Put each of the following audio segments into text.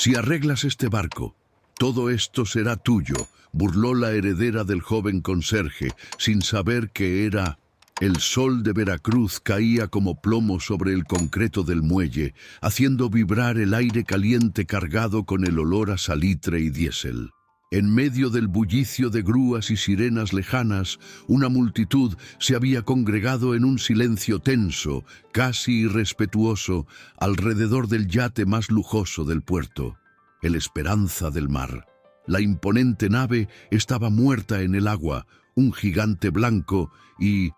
Si arreglas este barco, todo esto será tuyo, burló la heredera del joven conserje, sin saber que era... El sol de Veracruz caía como plomo sobre el concreto del muelle, haciendo vibrar el aire caliente cargado con el olor a salitre y diésel. En medio del bullicio de grúas y sirenas lejanas, una multitud se había congregado en un silencio tenso, casi irrespetuoso, alrededor del yate más lujoso del puerto, el Esperanza del Mar. La imponente nave estaba muerta en el agua, un gigante blanco y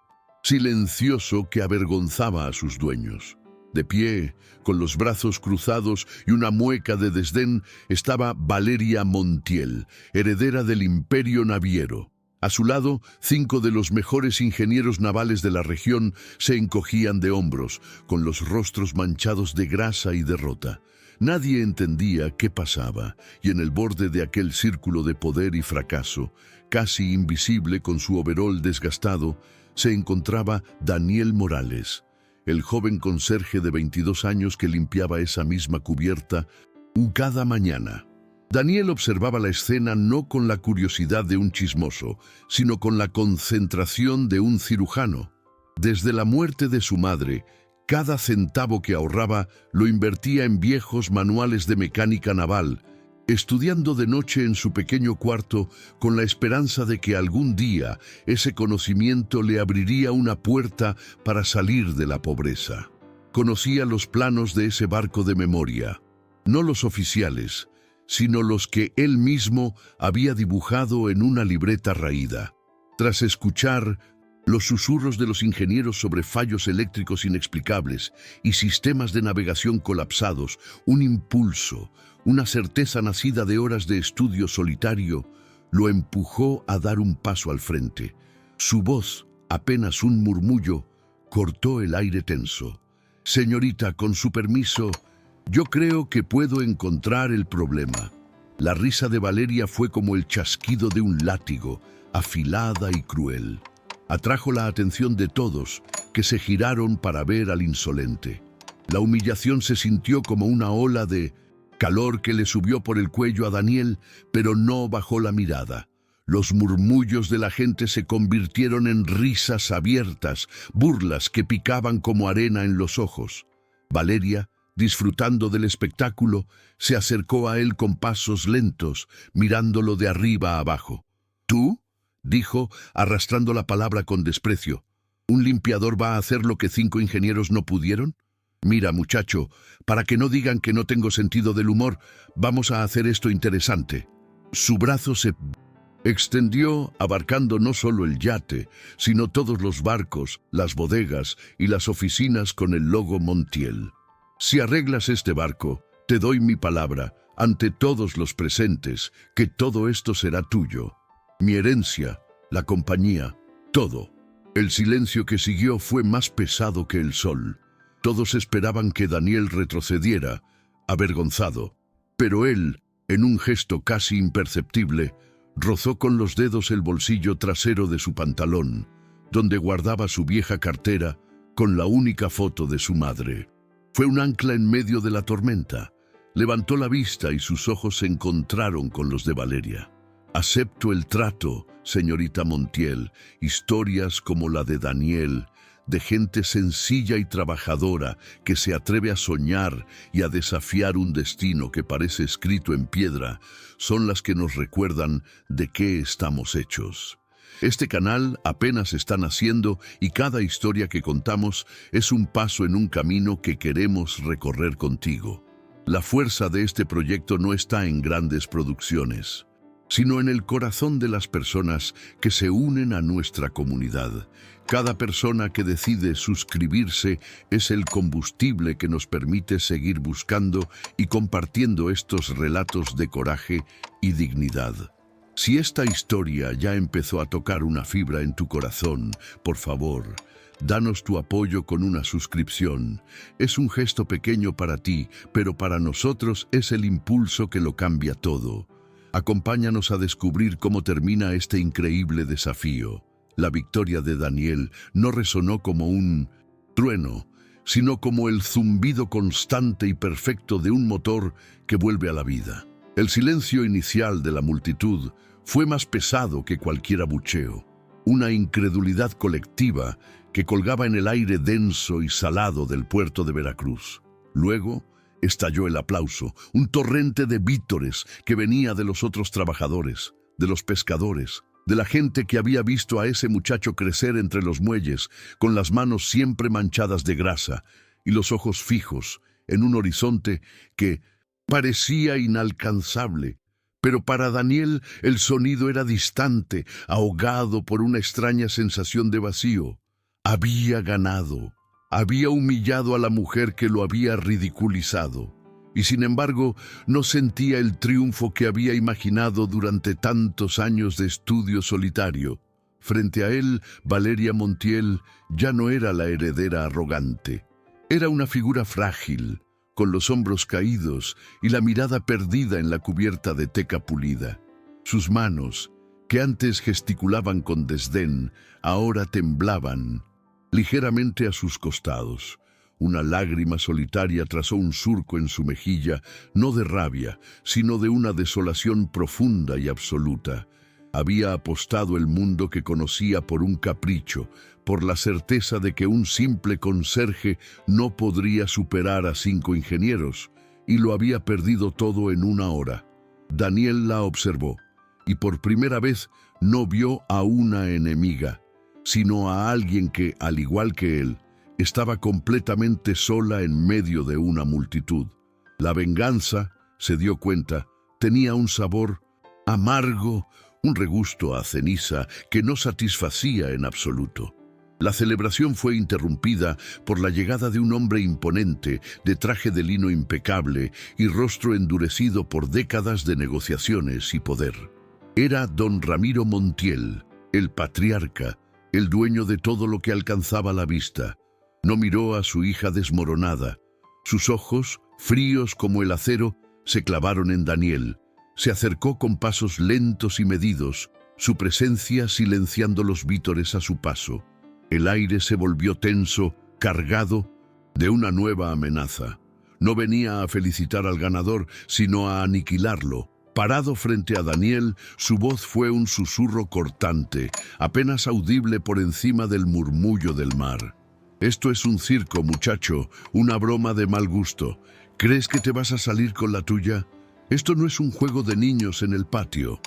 silencioso que avergonzaba a sus dueños. De pie, con los brazos cruzados y una mueca de desdén, estaba Valeria Montiel, heredera del imperio naviero. A su lado, 5 de los mejores ingenieros navales de la región se encogían de hombros, con los rostros manchados de grasa y derrota. Nadie entendía qué pasaba, y en el borde de aquel círculo de poder y fracaso, casi invisible con su overol desgastado, se encontraba Daniel Morales, el joven conserje de 22 años que limpiaba esa misma cubierta cada mañana. Daniel observaba la escena no con la curiosidad de un chismoso, sino con la concentración de un cirujano. Desde la muerte de su madre, cada centavo que ahorraba lo invertía en viejos manuales de mecánica naval, estudiando de noche en su pequeño cuarto con la esperanza de que algún día ese conocimiento le abriría una puerta para salir de la pobreza. Conocía los planos de ese barco de memoria, no los oficiales, sino los que él mismo había dibujado en una libreta raída. Tras escuchar los susurros de los ingenieros sobre fallos eléctricos inexplicables y sistemas de navegación colapsados, un impulso, una certeza nacida de horas de estudio solitario, lo empujó a dar un paso al frente. Su voz, apenas un murmullo, cortó el aire tenso. «Señorita, con su permiso, yo creo que puedo encontrar el problema». La risa de Valeria fue como el chasquido de un látigo, afilada y cruel. Atrajo la atención de todos, que se giraron para ver al insolente. La humillación se sintió como una ola de calor que le subió por el cuello a Daniel, pero no bajó la mirada. Los murmullos de la gente se convirtieron en risas abiertas, burlas que picaban como arena en los ojos. Valeria, disfrutando del espectáculo, se acercó a él con pasos lentos, mirándolo de arriba a abajo. «¿Tú?», dijo, arrastrando la palabra con desprecio. «¿Un limpiador va a hacer lo que 5 ingenieros no pudieron? Mira, muchacho, para que no digan que no tengo sentido del humor, vamos a hacer esto interesante». Su brazo se extendió, abarcando no solo el yate, sino todos los barcos, las bodegas y las oficinas con el logo Montiel. «Si arreglas este barco, te doy mi palabra, ante todos los presentes, que todo esto será tuyo. Mi herencia, la compañía, todo». El silencio que siguió fue más pesado que el sol. Todos esperaban que Daniel retrocediera, avergonzado, pero él, en un gesto casi imperceptible, rozó con los dedos el bolsillo trasero de su pantalón, donde guardaba su vieja cartera con la única foto de su madre. Fue un ancla en medio de la tormenta. Levantó la vista y sus ojos se encontraron con los de Valeria. «Acepto el trato, señorita Montiel, historias como la de Daniel, de gente sencilla y trabajadora que se atreve a soñar y a desafiar un destino que parece escrito en piedra, son las que nos recuerdan de qué estamos hechos. Este canal apenas está naciendo y cada historia que contamos es un paso en un camino que queremos recorrer contigo. La fuerza de este proyecto no está en grandes producciones, sino en el corazón de las personas que se unen a nuestra comunidad. Cada persona que decide suscribirse es el combustible que nos permite seguir buscando y compartiendo estos relatos de coraje y dignidad. Si esta historia ya empezó a tocar una fibra en tu corazón, por favor, danos tu apoyo con una suscripción. Es un gesto pequeño para ti, pero para nosotros es el impulso que lo cambia todo. Acompáñanos a descubrir cómo termina este increíble desafío. La victoria de Daniel no resonó como un trueno, sino como el zumbido constante y perfecto de un motor que vuelve a la vida. El silencio inicial de la multitud fue más pesado que cualquier abucheo, una incredulidad colectiva que colgaba en el aire denso y salado del puerto de Veracruz. Luego estalló el aplauso, un torrente de vítores que venía de los otros trabajadores, de los pescadores, de la gente que había visto a ese muchacho crecer entre los muelles, con las manos siempre manchadas de grasa y los ojos fijos en un horizonte que parecía inalcanzable. Pero para Daniel el sonido era distante, ahogado por una extraña sensación de vacío. Había ganado, había humillado a la mujer que lo había ridiculizado. Y sin embargo, no sentía el triunfo que había imaginado durante tantos años de estudio solitario. Frente a él, Valeria Montiel ya no era la heredera arrogante. Era una figura frágil, con los hombros caídos y la mirada perdida en la cubierta de teca pulida. Sus manos, que antes gesticulaban con desdén, ahora temblaban ligeramente a sus costados. Una lágrima solitaria trazó un surco en su mejilla, no de rabia, sino de una desolación profunda y absoluta. Había apostado el mundo que conocía por un capricho, por la certeza de que un simple conserje no podría superar a 5 ingenieros, y lo había perdido todo en una hora. Daniel la observó, y por primera vez no vio a una enemiga, sino a alguien que, al igual que él, estaba completamente sola en medio de una multitud. La venganza, se dio cuenta, tenía un sabor amargo, un regusto a ceniza que no satisfacía en absoluto. La celebración fue interrumpida por la llegada de un hombre imponente, de traje de lino impecable y rostro endurecido por décadas de negociaciones y poder. Era don Ramiro Montiel, el patriarca, el dueño de todo lo que alcanzaba la vista. No miró a su hija desmoronada. Sus ojos, fríos como el acero, se clavaron en Daniel. Se acercó con pasos lentos y medidos, su presencia silenciando los vítores a su paso. El aire se volvió tenso, cargado de una nueva amenaza. No venía a felicitar al ganador, sino a aniquilarlo. Parado frente a Daniel, su voz fue un susurro cortante, apenas audible por encima del murmullo del mar. Esto es un circo, muchacho, una broma de mal gusto. ¿Crees que te vas a salir con la tuya? Esto no es un juego de niños en el patio.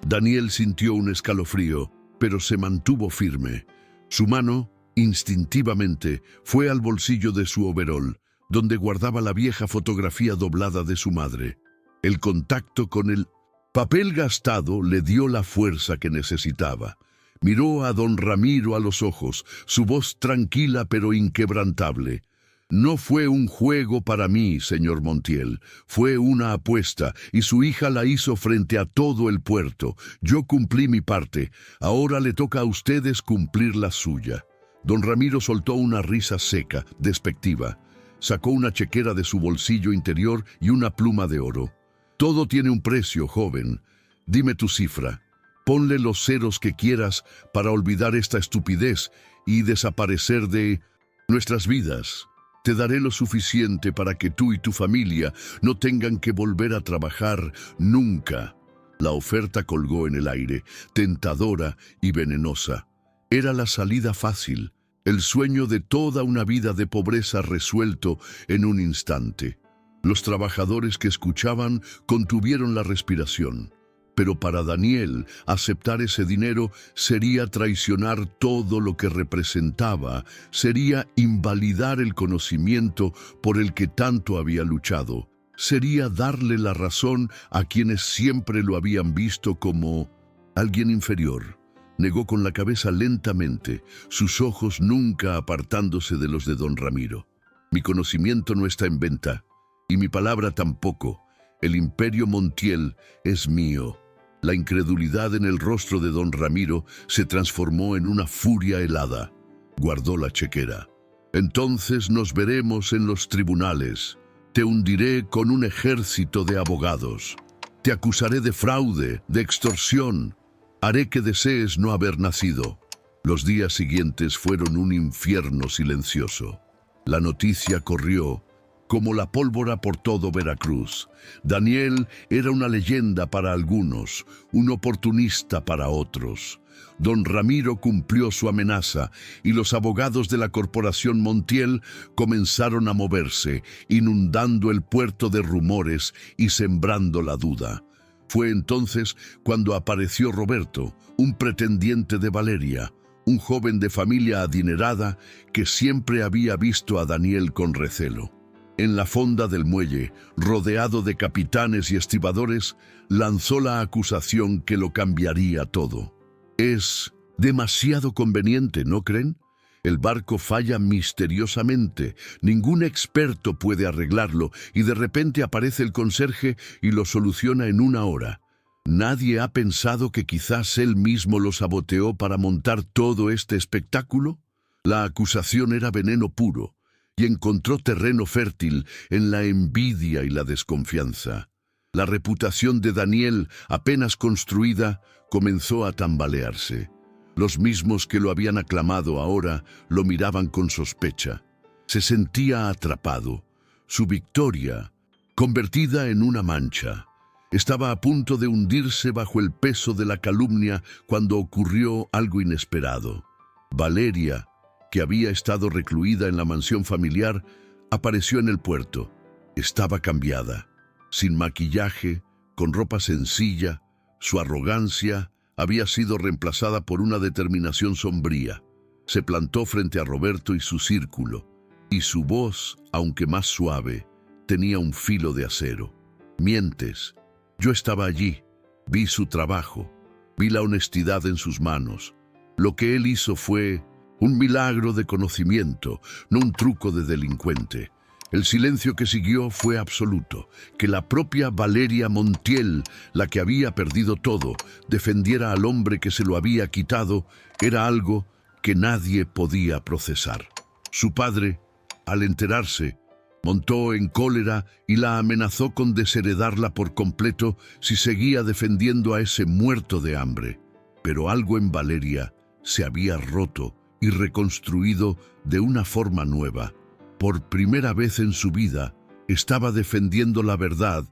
Daniel sintió un escalofrío, pero se mantuvo firme. Su mano, instintivamente, fue al bolsillo de su overol, donde guardaba la vieja fotografía doblada de su madre. El contacto con el papel gastado le dio la fuerza que necesitaba. Miró a don Ramiro a los ojos, su voz tranquila pero inquebrantable. No fue un juego para mí, señor Montiel, fue una apuesta, y su hija la hizo frente a todo el puerto. Yo cumplí mi parte, ahora le toca a ustedes cumplir la suya. Don Ramiro soltó una risa seca, despectiva. Sacó una chequera de su bolsillo interior y una pluma de oro. Todo tiene un precio, joven. Dime tu cifra. Ponle los ceros que quieras para olvidar esta estupidez y desaparecer de nuestras vidas. Te daré lo suficiente para que tú y tu familia no tengan que volver a trabajar nunca. La oferta colgó en el aire, tentadora y venenosa. Era la salida fácil, el sueño de toda una vida de pobreza resuelto en un instante. Los trabajadores que escuchaban contuvieron la respiración. Pero para Daniel, aceptar ese dinero sería traicionar todo lo que representaba, sería invalidar el conocimiento por el que tanto había luchado, sería darle la razón a quienes siempre lo habían visto como alguien inferior. Negó con la cabeza lentamente, sus ojos nunca apartándose de los de don Ramiro. Mi conocimiento no está en venta, y mi palabra tampoco. El imperio Montiel es mío. La incredulidad en el rostro de don Ramiro se transformó en una furia helada. Guardó la chequera. Entonces nos veremos en los tribunales. Te hundiré con un ejército de abogados. Te acusaré de fraude, de extorsión. Haré que desees no haber nacido. Los días siguientes fueron un infierno silencioso. La noticia corrió como la pólvora por todo Veracruz. Daniel era una leyenda para algunos, un oportunista para otros. Don Ramiro cumplió su amenaza y los abogados de la Corporación Montiel comenzaron a moverse, inundando el puerto de rumores y sembrando la duda. Fue entonces cuando apareció Roberto, un pretendiente de Valeria, un joven de familia adinerada que siempre había visto a Daniel con recelo. En la fonda del muelle, rodeado de capitanes y estibadores, lanzó la acusación que lo cambiaría todo. Es demasiado conveniente, ¿no creen? El barco falla misteriosamente, ningún experto puede arreglarlo y de repente aparece el conserje y lo soluciona en 1 hora. ¿Nadie ha pensado que quizás él mismo lo saboteó para montar todo este espectáculo? La acusación era veneno puro y encontró terreno fértil en la envidia y la desconfianza. La reputación de Daniel, apenas construida, comenzó a tambalearse. Los mismos que lo habían aclamado ahora lo miraban con sospecha. Se sentía atrapado. Su victoria, convertida en una mancha, estaba a punto de hundirse bajo el peso de la calumnia cuando ocurrió algo inesperado. Valeria, que había estado recluida en la mansión familiar, apareció en el puerto. Estaba cambiada, sin maquillaje, con ropa sencilla. Su arrogancia había sido reemplazada por una determinación sombría. Se plantó frente a Roberto y su círculo, y su voz, aunque más suave, tenía un filo de acero. «Mientes. Yo estaba allí, vi su trabajo, vi la honestidad en sus manos. Lo que él hizo fue un milagro de conocimiento, no un truco de delincuente». El silencio que siguió fue absoluto. Que la propia Valeria Montiel, la que había perdido todo, defendiera al hombre que se lo había quitado, era algo que nadie podía procesar. Su padre, al enterarse, montó en cólera y la amenazó con desheredarla por completo si seguía defendiendo a ese muerto de hambre. Pero algo en Valeria se había roto y reconstruido de una forma nueva. Por primera vez en su vida, estaba defendiendo la verdad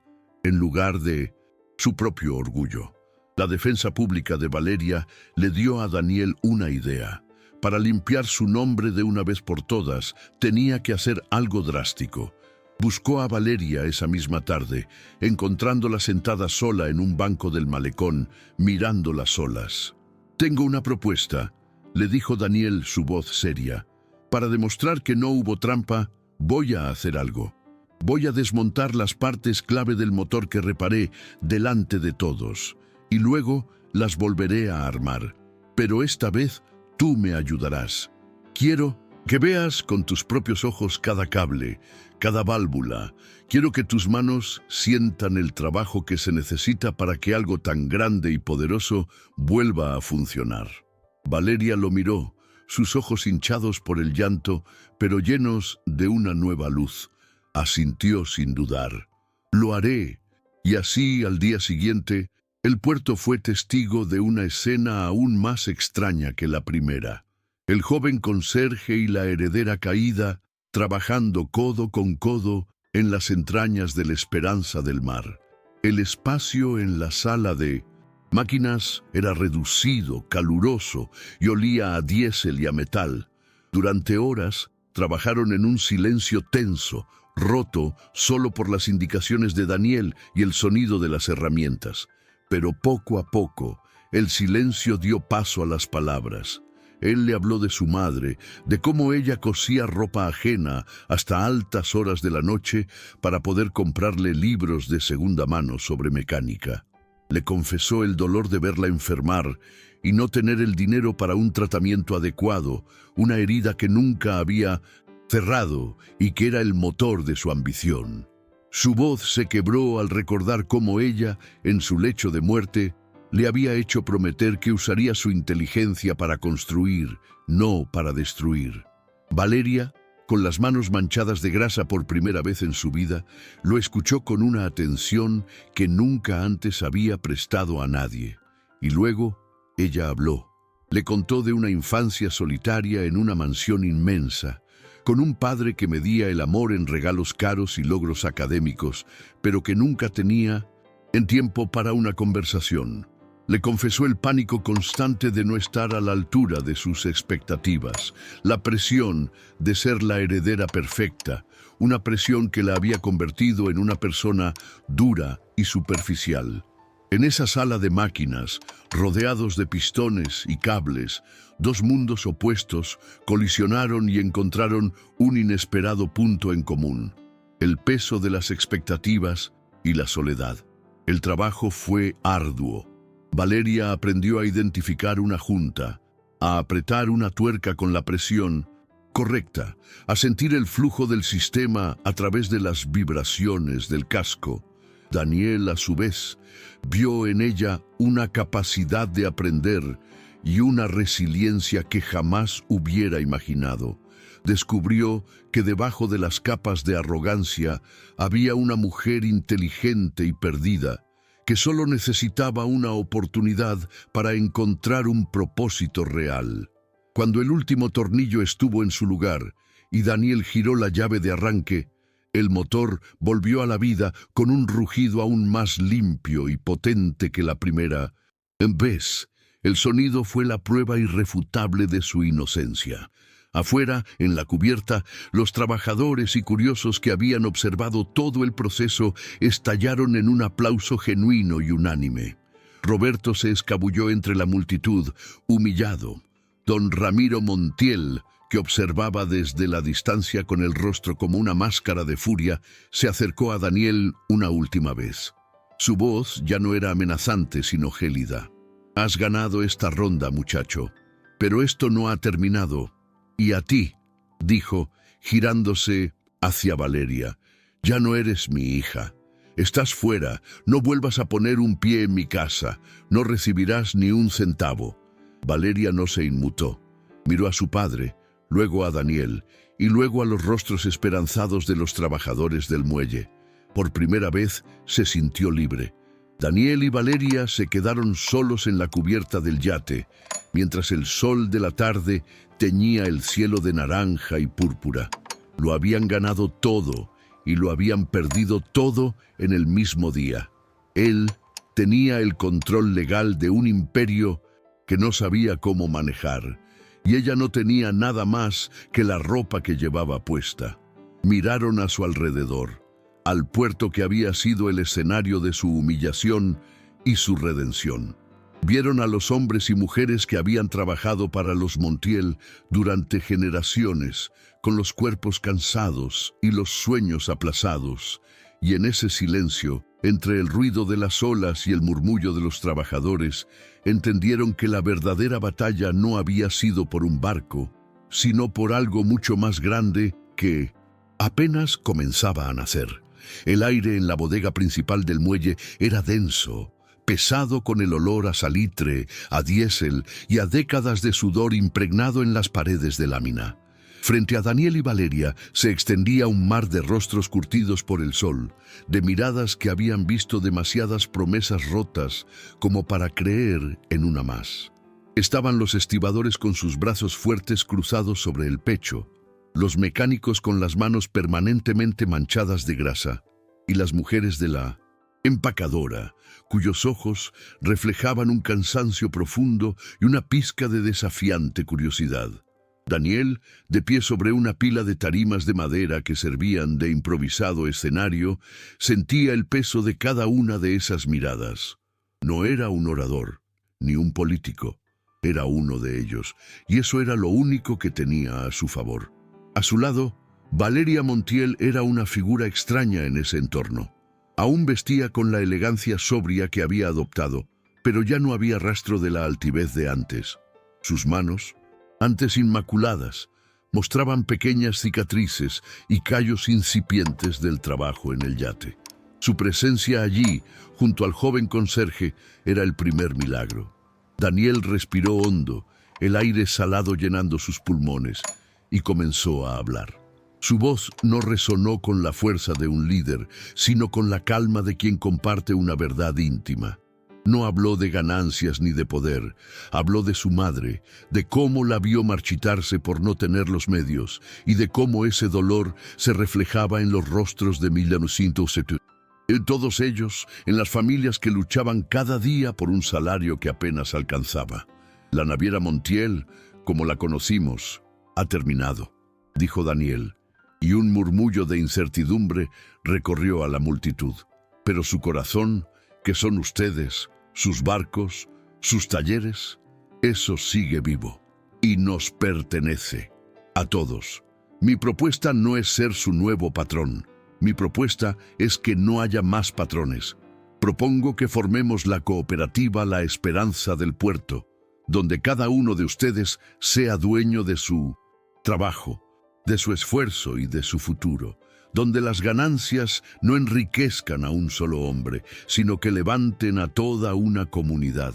en lugar de su propio orgullo. La defensa pública de Valeria le dio a Daniel una idea. Para limpiar su nombre de una vez por todas, tenía que hacer algo drástico. Buscó a Valeria esa misma tarde, encontrándola sentada sola en un banco del malecón, mirando las olas. «Tengo una propuesta», le dijo Daniel, su voz seria. «Para demostrar que no hubo trampa, voy a hacer algo. Voy a desmontar las partes clave del motor que reparé delante de todos, y luego las volveré a armar. Pero esta vez tú me ayudarás. Quiero que veas con tus propios ojos cada cable, cada válvula. Quiero que tus manos sientan el trabajo que se necesita para que algo tan grande y poderoso vuelva a funcionar». Valeria lo miró, sus ojos hinchados por el llanto, pero llenos de una nueva luz. Asintió sin dudar. «Lo haré». Y así, al día siguiente, el puerto fue testigo de una escena aún más extraña que la primera. El joven conserje y la heredera caída, trabajando codo con codo en las entrañas de la esperanza del mar. El espacio en la sala de máquinas era reducido, caluroso y olía a diésel y a metal. Durante horas trabajaron en un silencio tenso, roto solo por las indicaciones de Daniel y el sonido de las herramientas. Pero poco a poco el silencio dio paso a las palabras. Él le habló de su madre, de cómo ella cosía ropa ajena hasta altas horas de la noche para poder comprarle libros de segunda mano sobre mecánica. Le confesó el dolor de verla enfermar y no tener el dinero para un tratamiento adecuado, una herida que nunca había cerrado y que era el motor de su ambición. Su voz se quebró al recordar cómo ella, en su lecho de muerte, le había hecho prometer que usaría su inteligencia para construir, no para destruir. Valeria, con las manos manchadas de grasa por primera vez en su vida, lo escuchó con una atención que nunca antes había prestado a nadie. Y luego, ella habló. Le contó de una infancia solitaria en una mansión inmensa, con un padre que medía el amor en regalos caros y logros académicos, pero que nunca tenía en tiempo para una conversación. Le confesó el pánico constante de no estar a la altura de sus expectativas, la presión de ser la heredera perfecta, una presión que la había convertido en una persona dura y superficial. En esa sala de máquinas, rodeados de pistones y cables, dos mundos opuestos colisionaron y encontraron un inesperado punto en común: el peso de las expectativas y la soledad. El trabajo fue arduo. Valeria aprendió a identificar una junta, a apretar una tuerca con la presión correcta, a sentir el flujo del sistema a través de las vibraciones del casco. Daniel, a su vez, vio en ella una capacidad de aprender y una resiliencia que jamás hubiera imaginado. Descubrió que debajo de las capas de arrogancia había una mujer inteligente y perdida, que solo necesitaba una oportunidad para encontrar un propósito real. Cuando el último tornillo estuvo en su lugar y Daniel giró la llave de arranque, el motor volvió a la vida con un rugido aún más limpio y potente que la primera. En vez, el sonido fue la prueba irrefutable de su inocencia. Afuera, en la cubierta, los trabajadores y curiosos que habían observado todo el proceso estallaron en un aplauso genuino y unánime. Roberto se escabulló entre la multitud, humillado. Don Ramiro Montiel, que observaba desde la distancia con el rostro como una máscara de furia, se acercó a Daniel una última vez. Su voz ya no era amenazante, sino gélida. «Has ganado esta ronda, muchacho, pero esto no ha terminado. Y a ti», dijo, girándose hacia Valeria, «ya no eres mi hija. Estás fuera, no vuelvas a poner un pie en mi casa, no recibirás ni un centavo». Valeria no se inmutó. Miró a su padre, luego a Daniel, y luego a los rostros esperanzados de los trabajadores del muelle. Por primera vez se sintió libre. Daniel y Valeria se quedaron solos en la cubierta del yate, mientras el sol de la tarde teñía el cielo de naranja y púrpura. Lo habían ganado todo y lo habían perdido todo en el mismo día. Él tenía el control legal de un imperio que no sabía cómo manejar, y ella no tenía nada más que la ropa que llevaba puesta. Miraron a su alrededor, al puerto que había sido el escenario de su humillación y su redención. Vieron a los hombres y mujeres que habían trabajado para los Montiel durante generaciones, con los cuerpos cansados y los sueños aplazados, y en ese silencio, entre el ruido de las olas y el murmullo de los trabajadores, entendieron que la verdadera batalla no había sido por un barco, sino por algo mucho más grande que apenas comenzaba a nacer. El aire en la bodega principal del muelle era denso, pesado con el olor a salitre, a diésel y a décadas de sudor impregnado en las paredes de lámina. Frente a Daniel y Valeria se extendía un mar de rostros curtidos por el sol, de miradas que habían visto demasiadas promesas rotas como para creer en una más. Estaban los estibadores con sus brazos fuertes cruzados sobre el pecho, los mecánicos con las manos permanentemente manchadas de grasa, y las mujeres de la empacadora, cuyos ojos reflejaban un cansancio profundo y una pizca de desafiante curiosidad. Daniel, de pie sobre una pila de tarimas de madera que servían de improvisado escenario, sentía el peso de cada una de esas miradas. No era un orador, ni un político, era uno de ellos, y eso era lo único que tenía a su favor. A su lado, Valeria Montiel era una figura extraña en ese entorno. Aún vestía con la elegancia sobria que había adoptado, pero ya no había rastro de la altivez de antes. Sus manos, antes inmaculadas, mostraban pequeñas cicatrices y callos incipientes del trabajo en el yate. Su presencia allí, junto al joven conserje, era el primer milagro. Daniel respiró hondo, el aire salado llenando sus pulmones, y comenzó a hablar. Su voz no resonó con la fuerza de un líder, sino con la calma de quien comparte una verdad íntima. No habló de ganancias ni de poder, habló de su madre, de cómo la vio marchitarse por no tener los medios y de cómo ese dolor se reflejaba en los rostros de 1970. En todos ellos, en las familias que luchaban cada día por un salario que apenas alcanzaba. La naviera Montiel, como la conocimos, ha terminado, dijo Daniel, y un murmullo de incertidumbre recorrió a la multitud. Pero su corazón, que son ustedes, sus barcos, sus talleres, eso sigue vivo y nos pertenece a todos. Mi propuesta no es ser su nuevo patrón. Mi propuesta es que no haya más patrones. Propongo que formemos la cooperativa La Esperanza del Puerto, donde cada uno de ustedes sea dueño de su trabajo, de su esfuerzo y de su futuro, donde las ganancias no enriquezcan a un solo hombre, sino que levanten a toda una comunidad.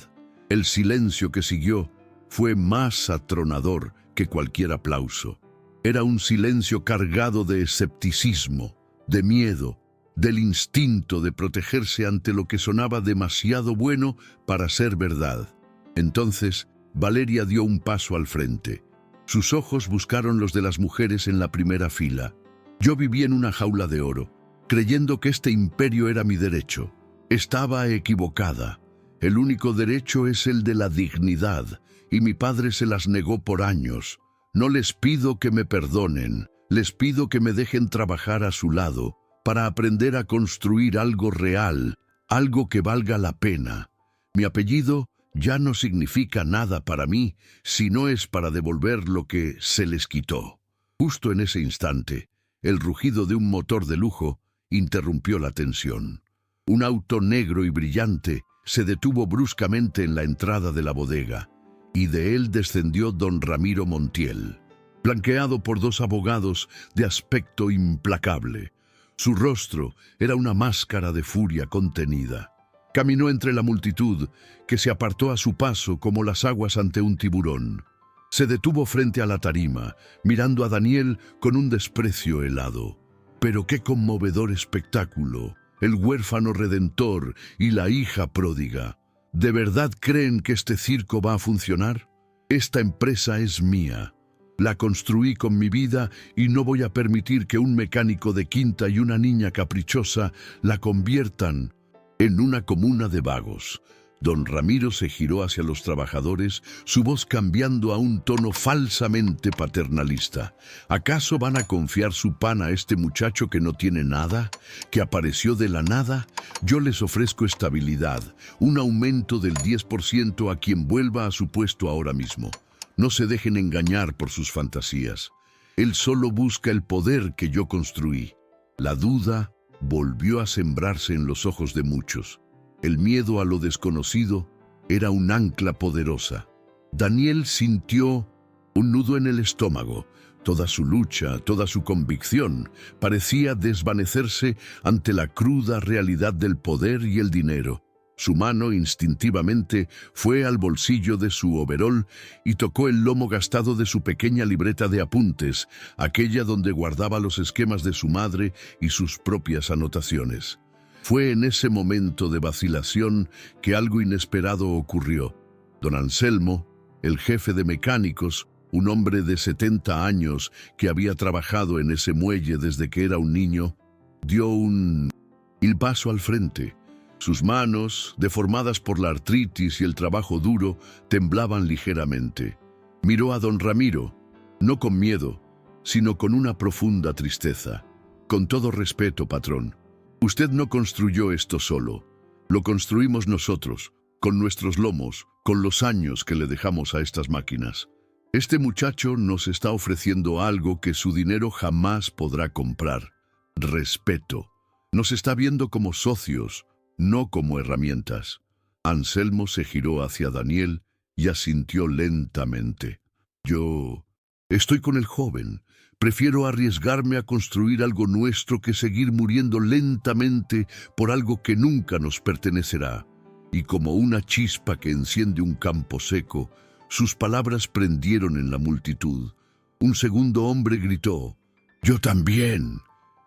El silencio que siguió fue más atronador que cualquier aplauso. Era un silencio cargado de escepticismo, de miedo, del instinto de protegerse ante lo que sonaba demasiado bueno para ser verdad. Entonces, Valeria dio un paso al frente. Sus ojos buscaron los de las mujeres en la primera fila. Yo viví en una jaula de oro, creyendo que este imperio era mi derecho. Estaba equivocada. El único derecho es el de la dignidad, y mi padre se las negó por años. No les pido que me perdonen, les pido que me dejen trabajar a su lado para aprender a construir algo real, algo que valga la pena. Mi apellido ya no significa nada para mí si no es para devolver lo que se les quitó. Justo en ese instante, el rugido de un motor de lujo interrumpió la tensión. Un auto negro y brillante se detuvo bruscamente en la entrada de la bodega, y de él descendió don Ramiro Montiel, flanqueado por dos abogados de aspecto implacable. Su rostro era una máscara de furia contenida. Caminó entre la multitud, que se apartó a su paso como las aguas ante un tiburón. Se detuvo frente a la tarima, mirando a Daniel con un desprecio helado. Pero qué conmovedor espectáculo, el huérfano redentor y la hija pródiga. ¿De verdad creen que este circo va a funcionar? Esta empresa es mía. La construí con mi vida y no voy a permitir que un mecánico de quinta y una niña caprichosa la conviertan en una comuna de vagos. Don Ramiro se giró hacia los trabajadores, su voz cambiando a un tono falsamente paternalista. ¿Acaso van a confiar su pan a este muchacho que no tiene nada, que apareció de la nada? Yo les ofrezco estabilidad, un aumento del 10% a quien vuelva a su puesto ahora mismo. No se dejen engañar por sus fantasías. Él solo busca el poder que yo construí. La duda volvió a sembrarse en los ojos de muchos. El miedo a lo desconocido era un ancla poderosa. Daniel sintió un nudo en el estómago. Toda su lucha, toda su convicción parecía desvanecerse ante la cruda realidad del poder y el dinero. Su mano instintivamente fue al bolsillo de su overol y tocó el lomo gastado de su pequeña libreta de apuntes, aquella donde guardaba los esquemas de su madre y sus propias anotaciones. Fue en ese momento de vacilación que algo inesperado ocurrió. Don Anselmo, el jefe de mecánicos, un hombre de 70 años que había trabajado en ese muelle desde que era un niño, dio un paso al frente. Sus manos, deformadas por la artritis y el trabajo duro, temblaban ligeramente. Miró a don Ramiro, no con miedo, sino con una profunda tristeza. Con todo respeto, patrón, usted no construyó esto solo. Lo construimos nosotros, con nuestros lomos, con los años que le dejamos a estas máquinas. Este muchacho nos está ofreciendo algo que su dinero jamás podrá comprar. Respeto. Nos está viendo como socios, no como herramientas. Anselmo se giró hacia Daniel y asintió lentamente. Yo estoy con el joven. Prefiero arriesgarme a construir algo nuestro que seguir muriendo lentamente por algo que nunca nos pertenecerá. Y como una chispa que enciende un campo seco, sus palabras prendieron en la multitud. Un segundo hombre gritó, «¡Yo también!»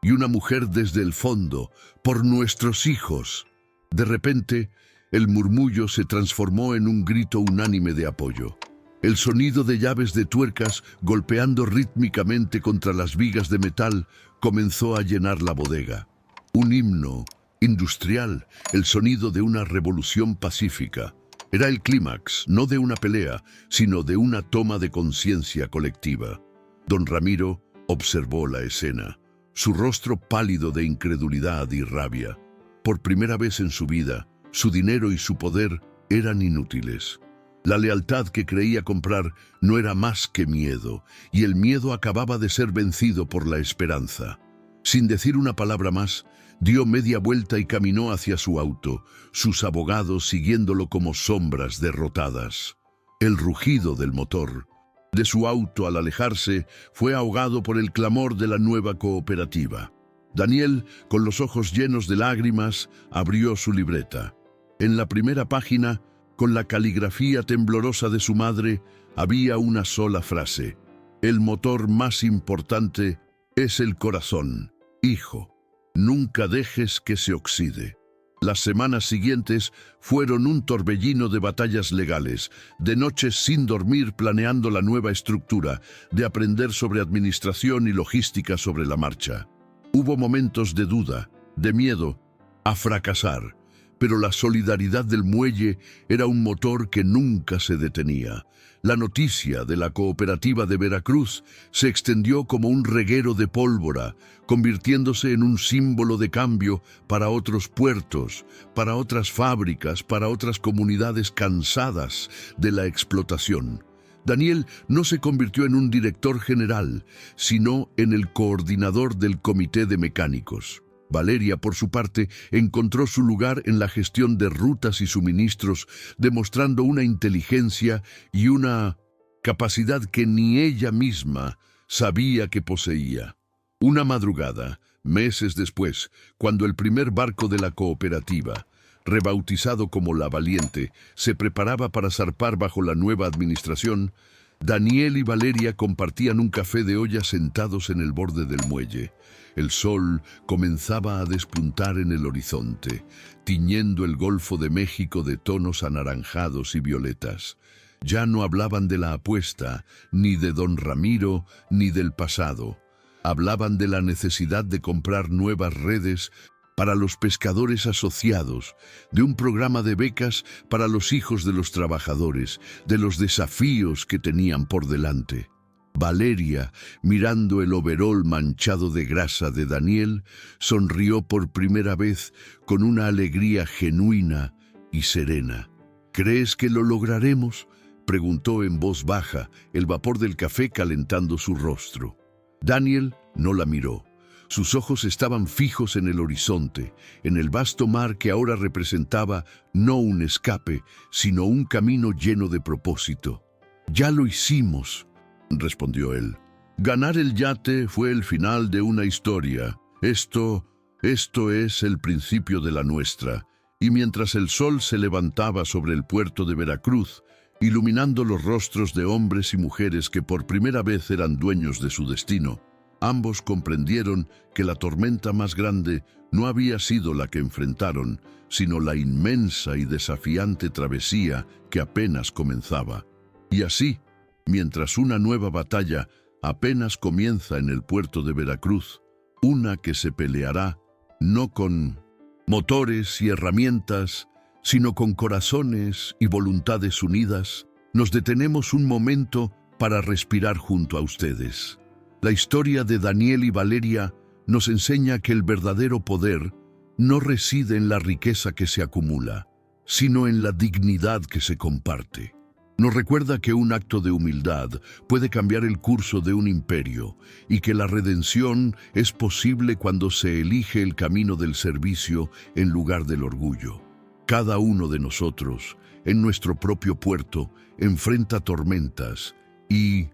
Y una mujer desde el fondo, «¡Por nuestros hijos!». De repente, El murmullo se transformó en un grito unánime de apoyo. El sonido de llaves de tuercas golpeando rítmicamente contra las vigas de metal comenzó a llenar la bodega. Un himno industrial, el sonido de una revolución pacífica. Era el clímax, no de una pelea, sino de una toma de conciencia colectiva. Don Ramiro observó la escena, su rostro pálido de incredulidad y rabia. Por primera vez en su vida, su dinero y su poder eran inútiles. La lealtad que creía comprar no era más que miedo, y el miedo acababa de ser vencido por la esperanza. Sin decir una palabra más, dio media vuelta y caminó hacia su auto, sus abogados siguiéndolo como sombras derrotadas. El rugido del motor de su auto al alejarse fue ahogado por el clamor de la nueva cooperativa. Daniel, con los ojos llenos de lágrimas, abrió su libreta. En la primera página, con la caligrafía temblorosa de su madre, había una sola frase: el motor más importante es el corazón. Hijo, nunca dejes que se oxide. Las semanas siguientes fueron un torbellino de batallas legales, de noches sin dormir planeando la nueva estructura, de aprender sobre administración y logística sobre la marcha. Hubo momentos de duda, de miedo a fracasar, pero la solidaridad del muelle era un motor que nunca se detenía. La noticia de la cooperativa de Veracruz se extendió como un reguero de pólvora, convirtiéndose en un símbolo de cambio para otros puertos, para otras fábricas, para otras comunidades cansadas de la explotación. Daniel no se convirtió en un director general, sino en el coordinador del comité de mecánicos. Valeria, por su parte, encontró su lugar en la gestión de rutas y suministros, demostrando una inteligencia y una capacidad que ni ella misma sabía que poseía. Una madrugada, meses después, cuando el primer barco de la cooperativa, rebautizado como La Valiente, se preparaba para zarpar bajo la nueva administración, Daniel y Valeria compartían un café de olla sentados en el borde del muelle. El sol comenzaba a despuntar en el horizonte, tiñendo el Golfo de México de tonos anaranjados y violetas. Ya no hablaban de la apuesta, ni de don Ramiro, ni del pasado. Hablaban de la necesidad de comprar nuevas redes para los pescadores asociados, de un programa de becas para los hijos de los trabajadores, de los desafíos que tenían por delante. Valeria, mirando el overol manchado de grasa de Daniel, sonrió por primera vez con una alegría genuina y serena. ¿Crees que lo lograremos?, preguntó en voz baja, el vapor del café calentando su rostro. Daniel no la miró. Sus ojos estaban fijos en el horizonte, en el vasto mar que ahora representaba no un escape, sino un camino lleno de propósito. «Ya lo hicimos», respondió él. «Ganar el yate fue el final de una historia. Esto es el principio de la nuestra». Y mientras el sol se levantaba sobre el puerto de Veracruz, iluminando los rostros de hombres y mujeres que por primera vez eran dueños de su destino, ambos comprendieron que la tormenta más grande no había sido la que enfrentaron, sino la inmensa y desafiante travesía que apenas comenzaba. Y así, mientras una nueva batalla apenas comienza en el puerto de Veracruz, una que se peleará no con motores y herramientas, sino con corazones y voluntades unidas, nos detenemos un momento para respirar junto a ustedes. La historia de Daniel y Valeria nos enseña que el verdadero poder no reside en la riqueza que se acumula, sino en la dignidad que se comparte. Nos recuerda que un acto de humildad puede cambiar el curso de un imperio y que la redención es posible cuando se elige el camino del servicio en lugar del orgullo. Cada uno de nosotros, en nuestro propio puerto, enfrenta tormentas y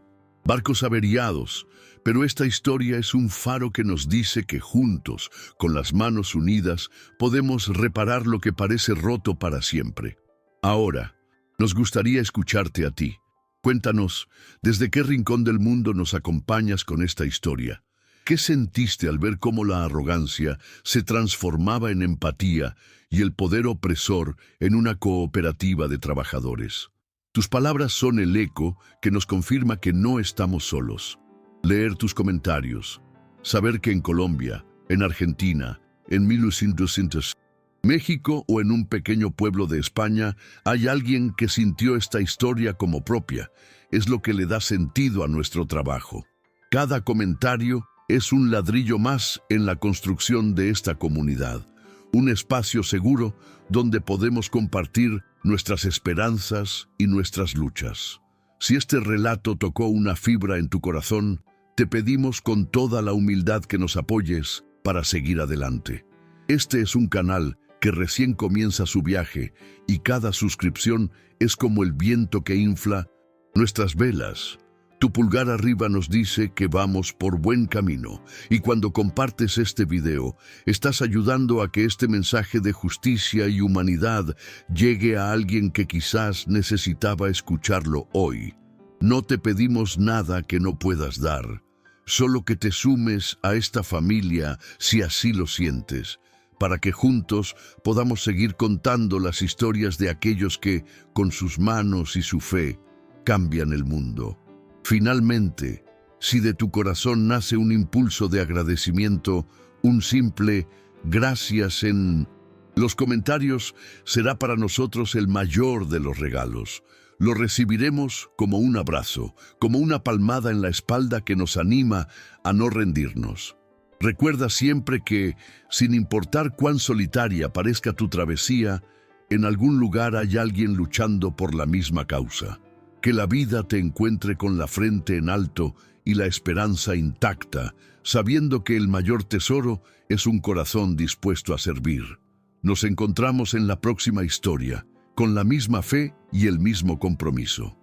barcos averiados, pero esta historia es un faro que nos dice que juntos, con las manos unidas, podemos reparar lo que parece roto para siempre. Ahora, nos gustaría escucharte a ti. Cuéntanos, ¿desde qué rincón del mundo nos acompañas con esta historia? ¿Qué sentiste al ver cómo la arrogancia se transformaba en empatía y el poder opresor en una cooperativa de trabajadores? Tus palabras son el eco que nos confirma que no estamos solos. Leer tus comentarios, saber que en Colombia, en Argentina, en 1900, México o en un pequeño pueblo de España hay alguien que sintió esta historia como propia, es lo que le da sentido a nuestro trabajo. Cada comentario es un ladrillo más en la construcción de esta comunidad, un espacio seguro donde podemos compartir nuestras esperanzas y nuestras luchas. Si este relato tocó una fibra en tu corazón, te pedimos con toda la humildad que nos apoyes para seguir adelante. Este es un canal que recién comienza su viaje y cada suscripción es como el viento que infla nuestras velas. Tu pulgar arriba nos dice que vamos por buen camino y cuando compartes este video, estás ayudando a que este mensaje de justicia y humanidad llegue a alguien que quizás necesitaba escucharlo hoy. No te pedimos nada que no puedas dar, solo que te sumes a esta familia si así lo sientes, para que juntos podamos seguir contando las historias de aquellos que, con sus manos y su fe, cambian el mundo. Finalmente, si de tu corazón nace un impulso de agradecimiento, un simple gracias en los comentarios será para nosotros el mayor de los regalos. Lo recibiremos como un abrazo, como una palmada en la espalda que nos anima a no rendirnos. Recuerda siempre que, sin importar cuán solitaria parezca tu travesía, en algún lugar hay alguien luchando por la misma causa. Que la vida te encuentre con la frente en alto y la esperanza intacta, sabiendo que el mayor tesoro es un corazón dispuesto a servir. Nos encontramos en la próxima historia, con la misma fe y el mismo compromiso.